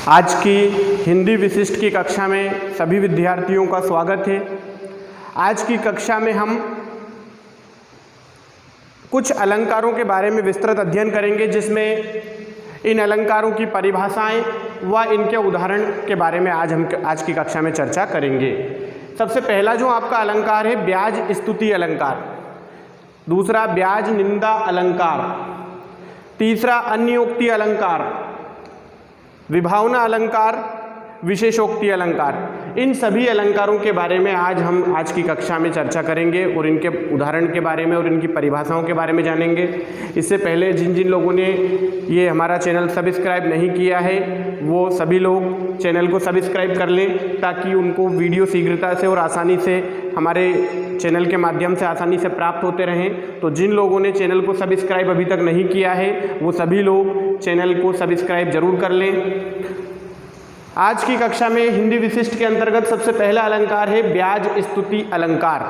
आज की हिंदी विशिष्ट की कक्षा में सभी विद्यार्थियों का स्वागत है। आज की कक्षा में हम कुछ अलंकारों के बारे में विस्तृत अध्ययन करेंगे, जिसमें इन अलंकारों की परिभाषाएं व इनके उदाहरण के बारे में आज की कक्षा में चर्चा करेंगे। सबसे पहला जो आपका अलंकार है ब्याज स्तुति अलंकार, दूसरा ब्याज निंदा अलंकार, तीसरा अन्योक्ति अलंकार, विभावना अलंकार, विशेषोक्ति अलंकार। इन सभी अलंकारों के बारे में आज की कक्षा में चर्चा करेंगे और इनके उदाहरण के बारे में और इनकी परिभाषाओं के बारे में जानेंगे। इससे पहले जिन लोगों ने ये हमारा चैनल सब्सक्राइब नहीं किया है वो सभी लोग चैनल को सब्सक्राइब कर लें, ताकि उनको वीडियो शीघ्रता से और आसानी से हमारे चैनल के माध्यम से आसानी से प्राप्त होते रहें। तो जिन लोगों ने चैनल को सब्सक्राइब अभी तक नहीं किया है वो सभी लोग चैनल को सब्सक्राइब जरूर कर लें। आज की कक्षा में हिंदी विशिष्ट के अंतर्गत सबसे पहला अलंकार है ब्याज स्तुति अलंकार।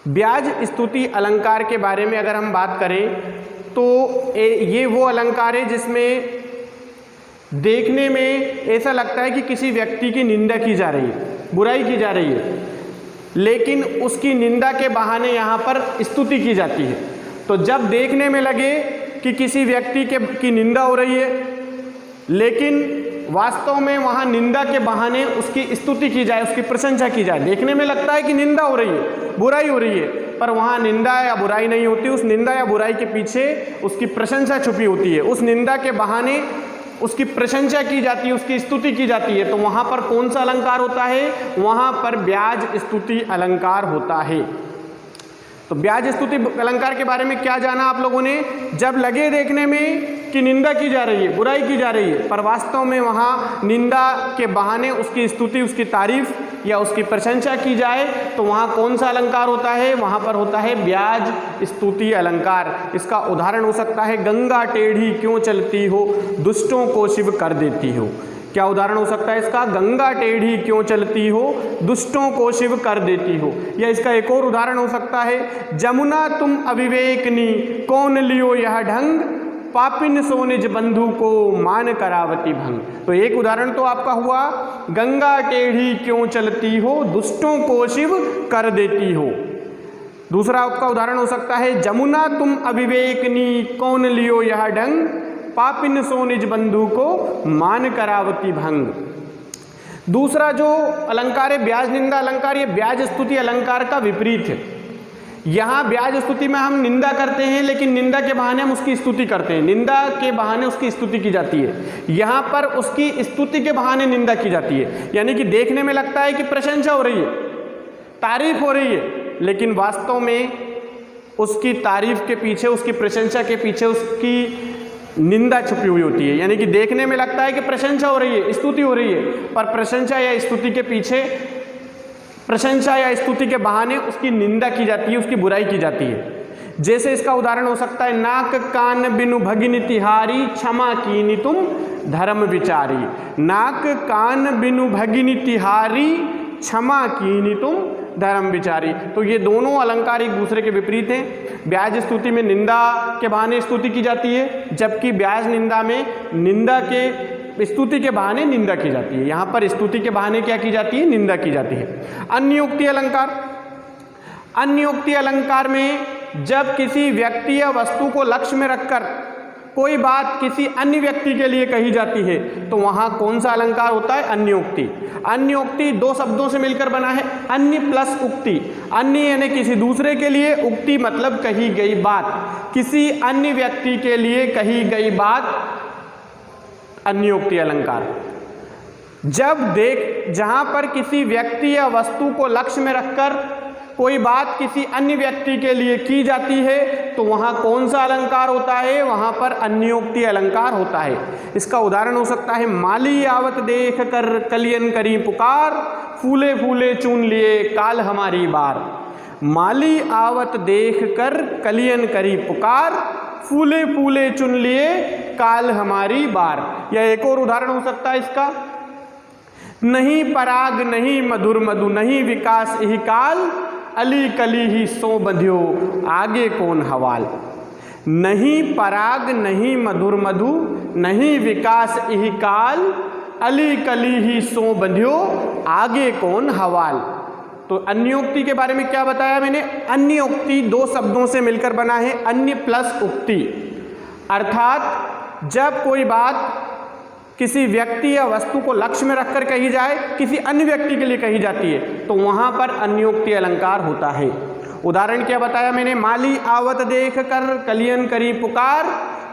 ब्याज स्तुति अलंकार के बारे में अगर हम बात करें तो ये वो अलंकार है जिसमें देखने में ऐसा लगता है कि किसी व्यक्ति की निंदा की जा रही है, बुराई की जा रही है, लेकिन उसकी निंदा के बहाने यहाँ पर स्तुति की जाती है। तो जब देखने में लगे कि किसी व्यक्ति की निंदा हो रही है, लेकिन वास्तव में वहाँ निंदा के बहाने उसकी स्तुति की जाए, उसकी प्रशंसा की जाए। देखने में लगता है कि निंदा हो रही है, बुराई हो रही है, पर वहाँ निंदा या बुराई नहीं होती। उस निंदा या बुराई के पीछे उसकी प्रशंसा छुपी होती है। उस निंदा के बहाने उसकी प्रशंसा की जाती है, उसकी स्तुति की जाती है। तो वहाँ पर कौन सा अलंकार होता है? वहाँ पर ब्याज स्तुति अलंकार होता है। तो ब्याज स्तुति अलंकार के बारे में क्या जाना आप लोगों ने? जब लगे देखने में कि निंदा की जा रही है, बुराई की जा रही है, पर वास्तव में वहाँ निंदा के बहाने उसकी स्तुति, उसकी तारीफ या उसकी प्रशंसा की जाए, तो वहाँ कौन सा अलंकार होता है? वहाँ पर होता है ब्याज स्तुति अलंकार। इसका उदाहरण हो सकता है गंगा टेढ़ी क्यों चलती हो, दुष्टों को शिव कर देती हो। क्या उदाहरण हो सकता है इसका? गंगा टेढ़ी क्यों चलती हो, दुष्टों को शिव कर देती हो। या इसका एक और उदाहरण हो सकता है जमुना तुम अविवेकनी कौन लियो यह ढंग, पापिन सो निज बंधु को मान करावती भंग। तो एक उदाहरण तो आपका हुआ गंगा टेढ़ी क्यों चलती हो, दुष्टों को शिव कर देती हो। दूसरा आपका उदाहरण हो सकता है जमुना तुम अविवेकनी कौन लियो यह ढंग, पापिन सो निज बंधु को मान करावती भंग। दूसरा जो अलंकार है ब्याज निंदा अलंकार, ये ब्याज स्तुति अलंकार का विपरीत है। यहाँ ब्याज स्तुति में हम निंदा करते हैं, लेकिन निंदा के बहाने हम उसकी स्तुति करते हैं, निंदा के बहाने उसकी स्तुति की जाती है। यहाँ पर उसकी स्तुति के बहाने निंदा की जाती है, यानी कि देखने में लगता है कि प्रशंसा हो रही है, तारीफ हो रही है, लेकिन वास्तव में उसकी तारीफ के पीछे, उसकी प्रशंसा के पीछे उसकी निंदा छुपी हुई होती है। यानी कि देखने में लगता है कि प्रशंसा हो रही है, स्तुति हो रही है, पर प्रशंसा या स्तुति के पीछे, प्रशंसा या स्तुति के बहाने उसकी निंदा की जाती है, उसकी बुराई की जाती है। जैसे इसका उदाहरण हो सकता है नाक कान बिनु भगिनी तिहारी, क्षमा कीनी तुम धर्म विचारी। नाक कान बिनु भगिनी तिहारी, क्षमा कीनी तुम धर्म विचारी। तो ये दोनों अलंकार एक दूसरे के विपरीत हैं। ब्याज स्तुति में निंदा के बहाने स्तुति की जाती है, जबकि ब्याज निंदा में निंदा के स्तुति के बहाने निंदा की जाती है। यहाँ पर स्तुति के बहाने क्या की जाती है? निंदा की जाती है। अन्योक्ति अलंकार, अन्योक्ति अलंकार में जब किसी व्यक्ति या वस्तु को लक्ष्य में रखकर कोई बात किसी अन्य व्यक्ति के लिए कही जाती है, तो वहाँ कौन सा अलंकार होता है? अन्योक्ति। अन्योक्ति दो शब्दों से मिलकर बना है, अन्य प्लस उक्ति। अन्य यानी किसी दूसरे के लिए, उक्ति मतलब कही गई बात, किसी अन्य व्यक्ति के लिए कही गई बात, अन्योक्ति अलंकार। जहाँ पर किसी व्यक्ति या वस्तु को लक्ष्य में रखकर कोई बात किसी अन्य व्यक्ति के लिए की जाती है, तो वहाँ कौन सा अलंकार होता है? वहाँ पर अन्योक्ति अलंकार होता है। इसका उदाहरण हो सकता है माली आवत देख कर कलियन करी पुकार, फूले फूले चुन लिए काल हमारी बार। माली आवत देख कर कलियन करी पुकार, फूले फूले चुन लिए काल हमारी बार। या एक और उदाहरण हो सकता है इसका, नहीं पराग नहीं मधुर मधु, नहीं विकास यही काल, अली कली ही सो बंध्यो आगे कौन हवाल। नहीं पराग नहीं मधुर मधु, नहीं विकास इहि काल, अली कली ही सो बंध्यो, आगे कौन हवाल। तो अन्योक्ति के बारे में क्या बताया मैंने? अन्योक्ति दो शब्दों से मिलकर बना है, अन्य प्लस उक्ति, अर्थात जब कोई बात किसी व्यक्ति या वस्तु को लक्ष्य में रखकर कही जाए, किसी अन्य व्यक्ति के लिए कही जाती है, तो वहां पर अन्योक्ति अलंकार होता है। उदाहरण क्या बताया मैंने? माली आवत देख कर कलियन करी पुकार,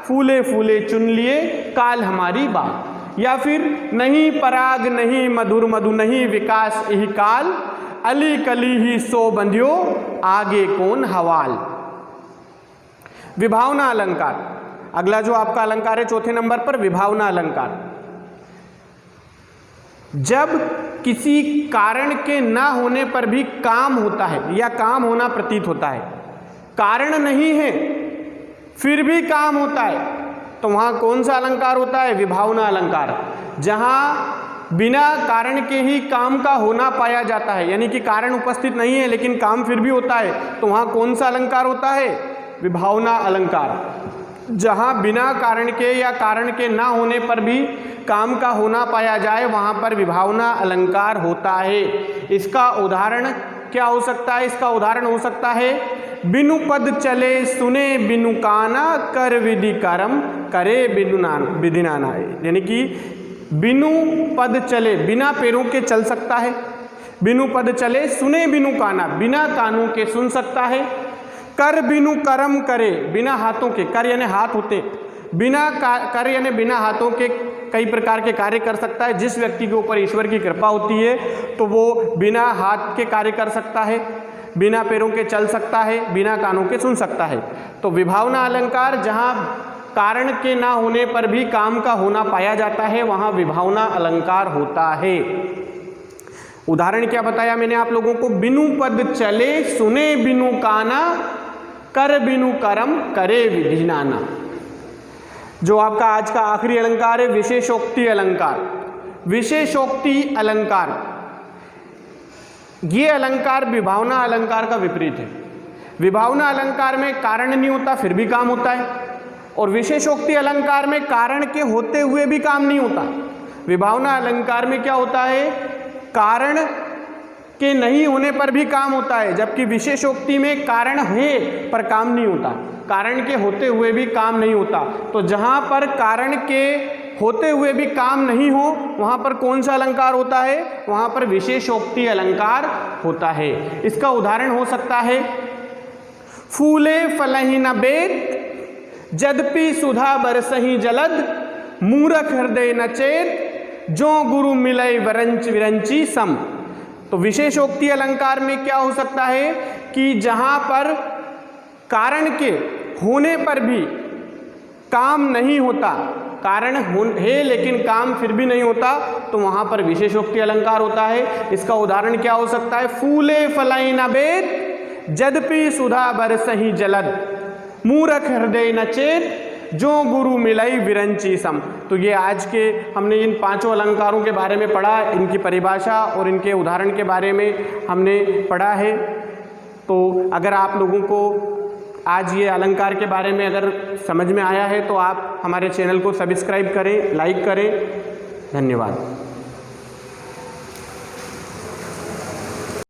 फूले फूले चुन लिए काल हमारी बात। या फिर नहीं पराग नहीं मधुर मधु, नहीं विकास इहि काल, अली कली ही सो बंध्यो, आगे कौन हवाल। विभावना अलंकार, अगला जो आपका अलंकार है चौथे नंबर पर, विभावना अलंकार। जब किसी कारण के ना होने पर भी काम होता है या काम होना प्रतीत होता है, कारण नहीं है फिर भी काम होता है, तो वहां कौन सा अलंकार होता है? विभावना अलंकार। जहां बिना कारण के ही काम का होना पाया जाता है, यानी कि कारण उपस्थित नहीं है लेकिन काम फिर भी होता है, तो वहां कौन सा अलंकार होता है? विभावना अलंकार। जहां बिना कारण के या कारण के ना होने पर भी काम का होना पाया जाए, वहां पर विभावना अलंकार होता है। इसका उदाहरण क्या हो सकता है? इसका उदाहरण हो सकता है बिनु पद चले सुने बिनु काना, कर विधि कर्म करे विधि नाना। यानी कि बिनु पद चले, बिना पैरों के चल सकता है, बिनु पद चले सुने बिनु काना, बिना कानों के सुन सकता है, कर बिनु कर्म करे, बिना हाथों के, कर यानी हाथ होते, बिना कर यानी बिना हाथों के कई प्रकार के कार्य कर सकता है। जिस व्यक्ति के ऊपर ईश्वर की कृपा होती है तो वो बिना हाथ के कार्य कर सकता है, बिना पैरों के चल सकता है, बिना कानों के सुन सकता है। तो विभावना अलंकार जहाँ कारण के ना होने पर भी काम का होना पाया जाता है, वहाँ विभावना अलंकार होता है। उदाहरण क्या बताया मैंने आप लोगों को? बिनु पद चले सुने बिनु काना, कर बिनु कर्म करे विधि नाना। जो आपका आज का आखिरी अलंकार है विशेषोक्ति अलंकार। विशेषोक्ति अलंकार, ये अलंकार विभावना अलंकार का विपरीत है। विभावना अलंकार में कारण नहीं होता फिर भी काम होता है, और विशेषोक्ति अलंकार में कारण के होते हुए भी काम नहीं होता। विभावना अलंकार में क्या होता है? कारण के नहीं होने पर भी काम होता है, जबकि विशेषोक्ति में कारण है पर काम नहीं होता, कारण के होते हुए भी काम नहीं होता। तो जहां पर कारण के होते हुए भी काम नहीं हो, वहां पर कौन सा अलंकार होता है? वहां पर विशेषोक्ति अलंकार होता है। इसका उदाहरण हो सकता है फूले फलहि न बेत, जदपि सुधा बरसहि जलद, मूरख हृदय न चेत, जो गुरु मिलय वरंच विरंची सम। तो विशेषोक्ति अलंकार में क्या हो सकता है कि जहां पर कारण के होने पर भी काम नहीं होता, कारण है लेकिन काम फिर भी नहीं होता, तो वहां पर विशेषोक्ति अलंकार होता है। इसका उदाहरण क्या हो सकता है? फूले फलहि न बेत, जदपि सुधा बरसहि जलद, मूरख हृदय न चेत, जो गुरु मिलई विरंची सम। तो ये आज के हमने इन पांचों अलंकारों के बारे में पढ़ा, इनकी परिभाषा और इनके उदाहरण के बारे में हमने पढ़ा है। तो अगर आप लोगों को आज ये अलंकार के बारे में अगर समझ में आया है तो आप हमारे चैनल को सब्सक्राइब करें, लाइक करें। धन्यवाद।